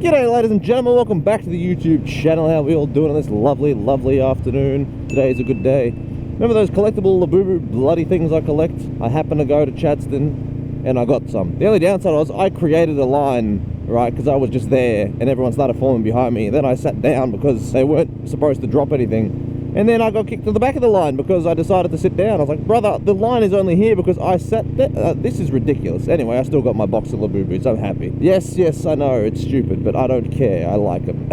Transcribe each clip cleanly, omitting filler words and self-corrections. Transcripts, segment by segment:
G'day ladies and gentlemen, welcome back to the YouTube channel. How are we all doing on this lovely afternoon? Today is a good day. Remember those collectible Labubu bloody things I collect? I happened to go to Chadstone and I got some. The only downside was I created a line, right, because I was just there and everyone started forming behind me. Then I sat down because they weren't supposed to drop anything. And then I got kicked to the back of the line because I decided to sit down. I was like, brother, the line is only here because I sat there. This is ridiculous. Anyway, I still got my box of Labubus. I'm happy. Yes, I know, it's stupid, but I don't care. I like them.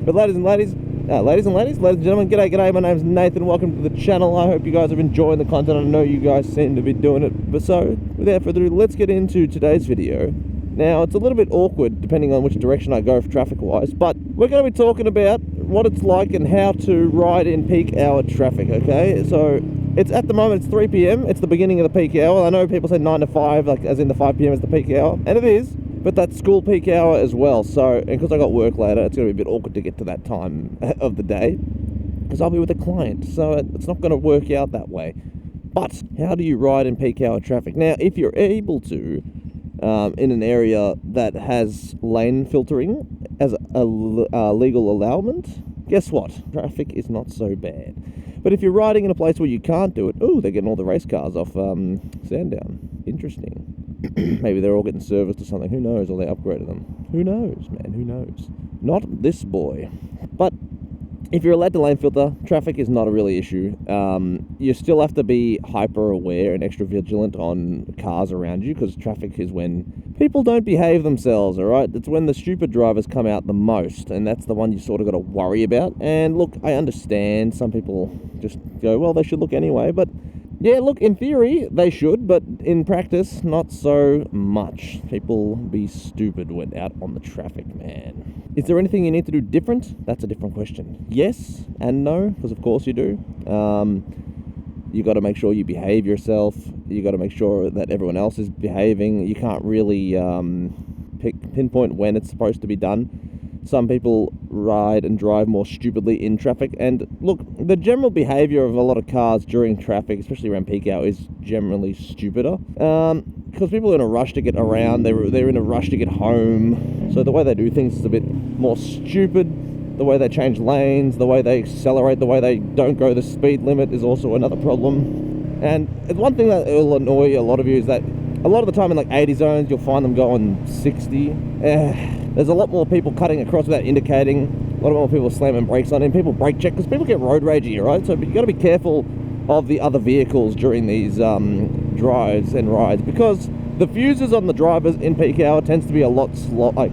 But ladies and gentlemen, g'day. My name's Nathan. Welcome to the channel. I hope you guys are enjoying the content. I know you guys seem to be doing it. But so, without further ado, let's get into today's video. Now, it's a little bit awkward depending on which direction I go traffic-wise, but we're going to be talking about what it's like and how to ride in peak hour traffic, okay? So, it's at the moment, it's 3 p.m, it's the beginning of the peak hour. I know people say 9 to 5, like as in the 5 p.m. is the peak hour, and it is, but that's school peak hour as well. So, and because I got work later, it's going to be a bit awkward to get to that time of the day, because I'll be with a client, so it's not going to work out that way. But, how do you ride in peak hour traffic? Now, if you're able to, in an area that has lane filtering as a legal allowance, guess what? Traffic is not so bad. But if you're riding in a place where you can't do it, they're getting all the race cars off Sandown. Interesting. Maybe they're all getting serviced or something. Who knows? Or they upgraded them. Who knows, man? Who knows? Not this boy. But if you're allowed to lane filter, traffic is not a really issue. You still have to be hyper aware and extra vigilant on cars around you, because traffic is when people don't behave themselves, alright? It's when the stupid drivers come out the most, and that's the one you sort of got to worry about. And look, I understand some people just go, well, they should look anyway, but yeah, look, in theory, they should, but in practice, not so much. People be stupid when out on the traffic, man. Is there anything you need to do different? That's a different question. Yes and no, because of course you do. You got to make sure you behave yourself. You got to make sure that everyone else is behaving. You can't really pinpoint when it's supposed to be done. Some people ride and drive more stupidly in traffic. And look, the general behavior of a lot of cars during traffic, especially around peak hour, is generally stupider. Because people are in a rush to get around. They're in a rush to get home. So the way they do things is a bit more stupid. The way they change lanes, the way they accelerate, the way they don't go the speed limit is also another problem. And one thing that will annoy a lot of you is that a lot of the time in like 80 zones, you'll find them going 60. There's a lot more people cutting across without indicating. A lot more people slamming brakes on, and people brake check, because people get road ragey, right? So you've got to be careful of the other vehicles during these drives and rides, because the fuses on the drivers in peak hour tends to be a lot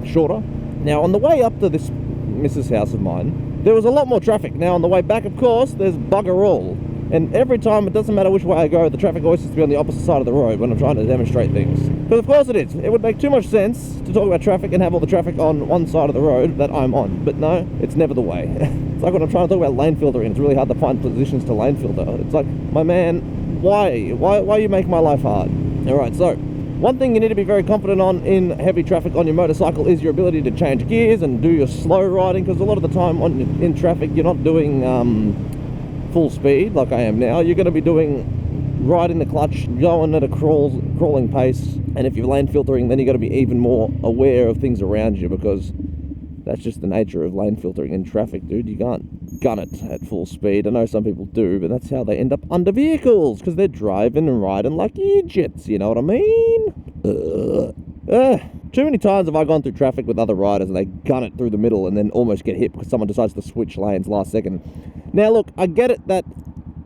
shorter. Now, on the way up to this Mrs. House of mine, there was a lot more traffic. Now, on the way back, of course, there's bugger all. And every time, it doesn't matter which way I go, the traffic always has to be on the opposite side of the road when I'm trying to demonstrate things. But of course it is. It would make too much sense to talk about traffic and have all the traffic on one side of the road that I'm on. But no, it's never the way. It's like when I'm trying to talk about lane filtering, it's really hard to find positions to lane filter. It's like, my man, why you make my life hard? Alright, so one thing you need to be very confident on in heavy traffic on your motorcycle is your ability to change gears and do your slow riding, because a lot of the time in traffic you're not doing full speed like I am now. You're going to be doing riding the clutch, going at a crawling pace, and if you're lane filtering, then you've got to be even more aware of things around you, because that's just the nature of lane filtering in traffic, dude. You can't gun it at full speed. I know some people do, but that's how they end up under vehicles, because they're driving and riding like idiots, you know what I mean? Too many times have I gone through traffic with other riders and they gun it through the middle and then almost get hit because someone decides to switch lanes last second. Now look, I get it that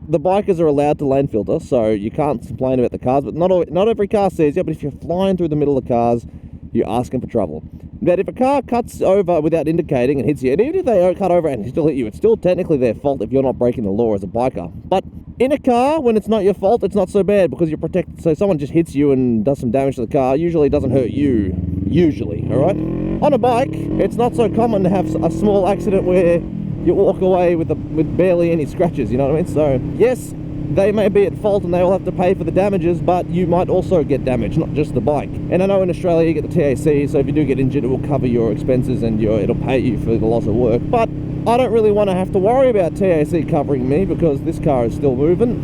the bikers are allowed to lane filter, so you can't complain about the cars, but not every car says, yeah, but if you're flying through the middle of cars, you're asking for trouble. That if a car cuts over without indicating and hits you, and even if they cut over and still hit you, it's still technically their fault if you're not breaking the law as a biker. But in a car, when it's not your fault, it's not so bad because you're protected. So someone just hits you and does some damage to the car, usually it doesn't hurt you. Usually, alright? On a bike, it's not so common to have a small accident where you walk away with barely any scratches, you know what I mean? So, yes, they may be at fault and they will have to pay for the damages, but you might also get damage, not just the bike. And I know in Australia you get the TAC, so if you do get injured, it will cover your expenses and it'll pay you for the loss of work. But I don't really want to have to worry about TAC covering me because this car is still moving.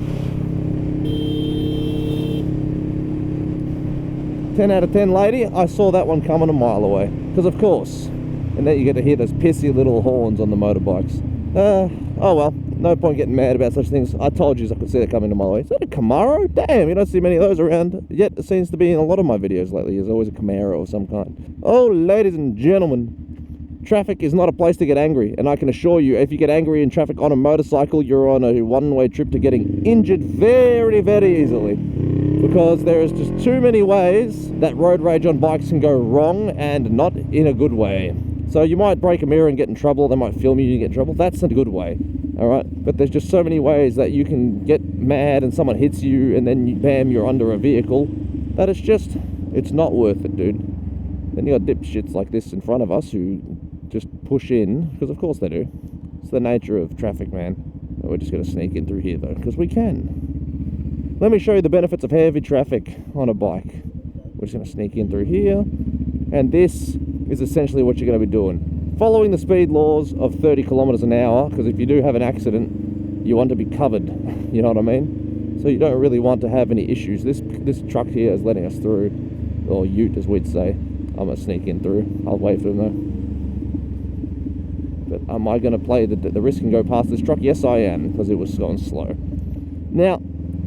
10 out of 10 lady, I saw that one coming a mile away. Because of course, And then you get to hear those pissy little horns on the motorbikes. Oh well, no point getting mad about such things. I told you I could see that coming to my way. Is that a Camaro? Damn, you don't see many of those around. Yet it seems to be in a lot of my videos lately. There's always a Camaro of some kind. Oh, ladies and gentlemen, traffic is not a place to get angry. And I can assure you, if you get angry in traffic on a motorcycle, you're on a one-way trip to getting injured very, very easily. Because there is just too many ways that road rage on bikes can go wrong, and not in a good way. So you might break a mirror and get in trouble. They might film you and get in trouble. That's a good way, all right? But there's just so many ways that you can get mad and someone hits you and then bam, you're under a vehicle, that it's not worth it, dude. Then you got dipshits like this in front of us who just push in, because of course they do. It's the nature of traffic, man. We're just going to sneak in through here though, because we can. Let me show you the benefits of heavy traffic on a bike. We're just going to sneak in through here, and this is essentially what you're going to be doing. Following the speed laws of 30 kilometers an hour, because if you do have an accident, you want to be covered, you know what I mean? So you don't really want to have any issues. This truck here is letting us through, or ute as we'd say. I'm going to sneak in through. I'll wait for them though. But am I going to play the risk and go past this truck? Yes, I am, because it was going slow. Now,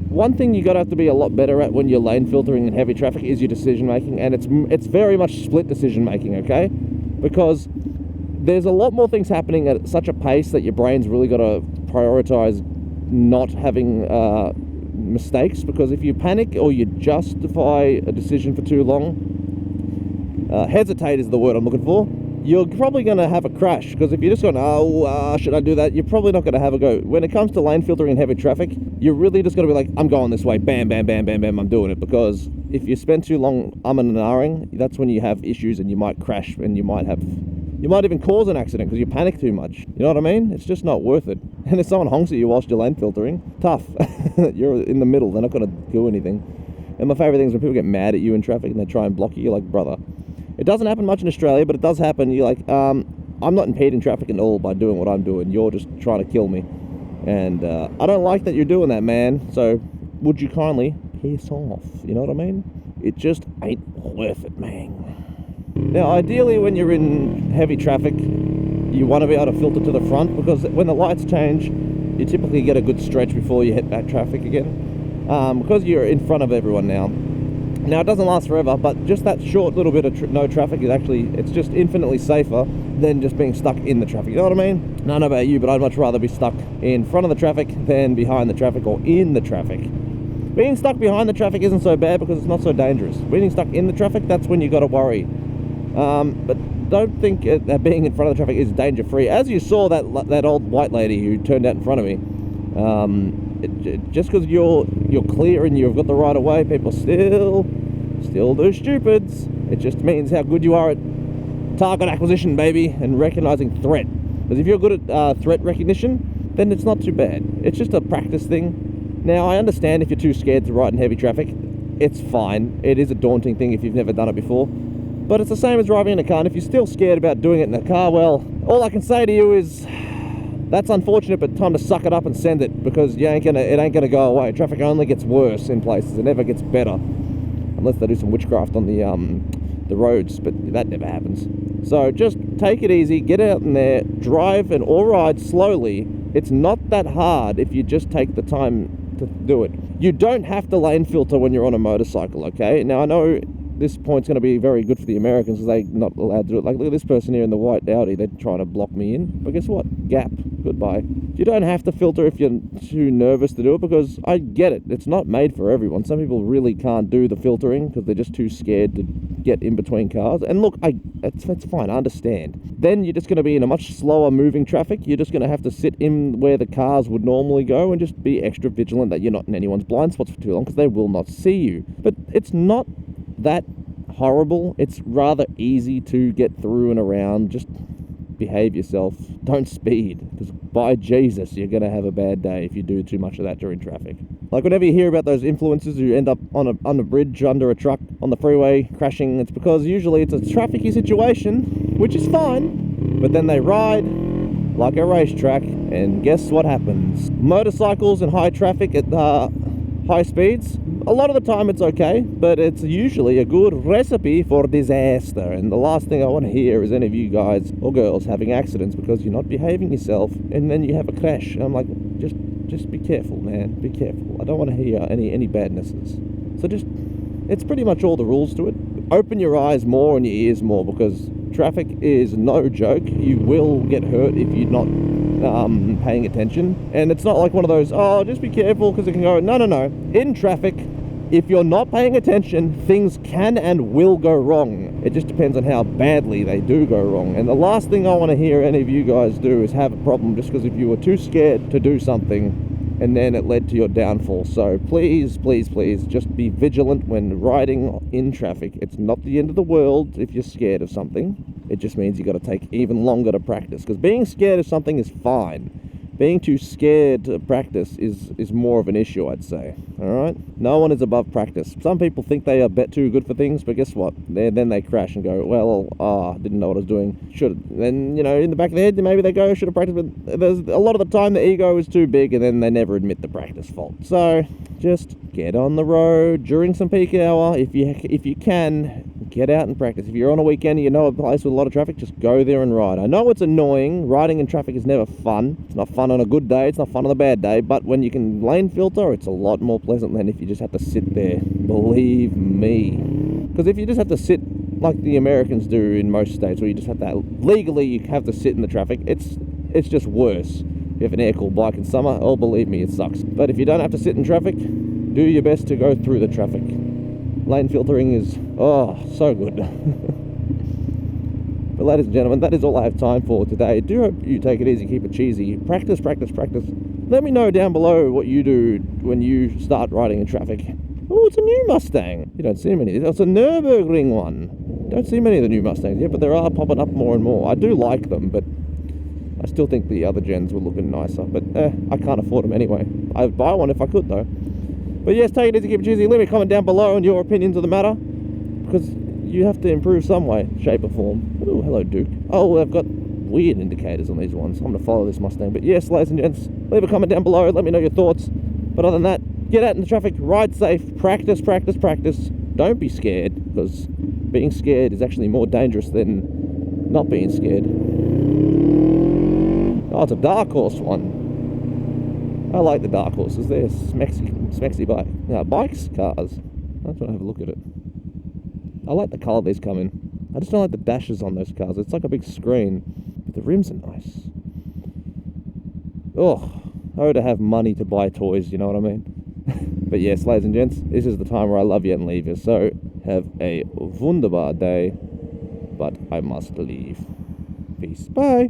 one thing you got to have to be a lot better at when you're lane filtering in heavy traffic is your decision making, and it's very much split decision making, okay? Because there's a lot more things happening at such a pace that your brain's really got to prioritize not having mistakes. Because if you panic or you justify a decision for too long, hesitate is the word I'm looking for, you're probably going to have a crash. Because if you're just going, should I do that? You're probably not going to have a go. When it comes to lane filtering in heavy traffic, you're really just going to be like, I'm going this way, bam, bam, bam, bam, bam, I'm doing it. Because if you spend too long umming and ahhing, that's when you have issues and you might crash, and you might even cause an accident because you panic too much. You know what I mean? It's just not worth it. And if someone honks at you whilst you're lane filtering, tough. You're in the middle, they're not going to do anything. And my favourite thing is when people get mad at you in traffic and they try and block you, you're like, brother. It doesn't happen much in Australia, but it does happen. You're like, I'm not impeding traffic at all by doing what I'm doing. You're just trying to kill me. And I don't like that you're doing that, man. So would you kindly piss off? You know what I mean? It just ain't worth it, man. Now, ideally, when you're in heavy traffic, you want to be able to filter to the front, because when the lights change, you typically get a good stretch before you hit back traffic again. Because you're in front of everyone now. Now, it doesn't last forever, but just that short little bit of no traffic is it's just infinitely safer than just being stuck in the traffic. You know what I mean? I don't know about you, but I'd much rather be stuck in front of the traffic than behind the traffic or in the traffic. Being stuck behind the traffic isn't so bad because it's not so dangerous. Being stuck in the traffic, that's when you got to worry. But don't think that being in front of the traffic is danger-free. As you saw that old white lady who turned out in front of me, just because you're clear and you've got the right of way, people still do stupids. It just means how good you are at target acquisition, baby, and recognizing threat. Because if you're good at threat recognition, then it's not too bad. It's just a practice thing. Now, I understand if you're too scared to ride in heavy traffic, it's fine. It is a daunting thing if you've never done it before. But it's the same as driving in a car, and if you're still scared about doing it in a car, well, all I can say to you is, that's unfortunate, but time to suck it up and send it, because it ain't gonna go away. Traffic only gets worse in places. It never gets better, unless they do some witchcraft on the roads, but that never happens. So just take it easy, get out in there, drive and or ride slowly. It's not that hard if you just take the time to do it. You don't have to lane filter when you're on a motorcycle, okay? Now, I know this point's going to be very good for the Americans because they're not allowed to do it. Like, look at this person here in the white Audi. They're trying to block me in. But guess what? Gap. Goodbye. You don't have to filter if you're too nervous to do it, because I get it. It's not made for everyone. Some people really can't do the filtering because they're just too scared to get in between cars. And look, it's fine. I understand. Then you're just going to be in a much slower moving traffic. You're just going to have to sit in where the cars would normally go and just be extra vigilant that you're not in anyone's blind spots for too long, because they will not see you. But it's not that horrible. It's rather easy to get through and around. Just behave yourself. Don't speed, because by Jesus, you're going to have a bad day if you do too much of that during traffic. Like, whenever you hear about those influencers who end up on a bridge under a truck on the freeway crashing, it's because usually it's a trafficy situation, which is fine, but then they ride like a racetrack, and guess what happens? Motorcycles and high traffic at high speeds, a lot of the time it's okay, but it's usually a good recipe for disaster. And the last thing I want to hear is any of you guys or girls having accidents because you're not behaving yourself, and then you have a crash. And I'm like, just be careful, man. Be careful. I don't want to hear any badnesses. So it's pretty much all the rules to it. Open your eyes more and your ears more, because traffic is no joke. You will get hurt if you're not paying attention. And it's not like one of those, oh, just be careful because it can go. No. In traffic, if you're not paying attention, things can and will go wrong. It just depends on how badly they do go wrong. And the last thing I want to hear any of you guys do is have a problem just because if you were too scared to do something and then it led to your downfall. So please, please, please, just be vigilant when riding in traffic. It's not the end of the world if you're scared of something. It just means you got to take even longer to practice, because being scared of something is fine. Being too scared to practice is more of an issue, I'd say. Alright? No one is above practice. Some people think they are too good for things, but guess what? Then they crash and go, well, didn't know what I was doing. Then, in the back of their head, maybe they go, should have practiced. But there's a lot of the time the ego is too big, and then they never admit the practice fault. So, just get on the road during some peak hour. If you can, get out and practice. If you're on a weekend and you know a place with a lot of traffic, just go there and ride. I know it's annoying. Riding in traffic is never fun. It's not fun on a good day. It's not fun on a bad day. But when you can lane filter, it's a lot more pleasant than if you just have to sit there. Believe me. Because if you just have to sit like the Americans do in most states, where you just have to, legally you have to sit in the traffic, it's just worse. If you have an air-cooled bike in summer, oh, believe me, it sucks. But if you don't have to sit in traffic, do your best to go through the traffic. Lane filtering is, so good. But ladies and gentlemen, that is all I have time for today. Do hope you take it easy, keep it cheesy. Practice, practice, practice. Let me know down below what you do when you start riding in traffic. Oh, it's a new Mustang. You don't see many. It's a Nürburgring one. Don't see many of the new Mustangs yet, but there are popping up more and more. I do like them, but I still think the other gens were looking nicer. But I can't afford them anyway. I'd buy one if I could, though. But yes, take it easy, keep it cheesy. Leave me a comment down below on your opinions of the matter, because you have to improve some way, shape or form. Oh, hello, Duke. Oh, I've got weird indicators on these ones. I'm going to follow this Mustang. But yes, ladies and gents, leave a comment down below. Let me know your thoughts. But other than that, get out in the traffic, ride safe, practice, practice, practice. Don't be scared, because being scared is actually more dangerous than not being scared. Oh, it's a dark horse one. I like the dark horses. They're smexy bikes, cars. I just want to have a look at it. I like the colour these come in. I just don't like the dashes on those cars. It's like a big screen, but the rims are nice. To have money to buy toys, you know what I mean? But yes, ladies and gents, this is the time where I love you and leave you. So have a wunderbar day, but I must leave. Peace. Bye.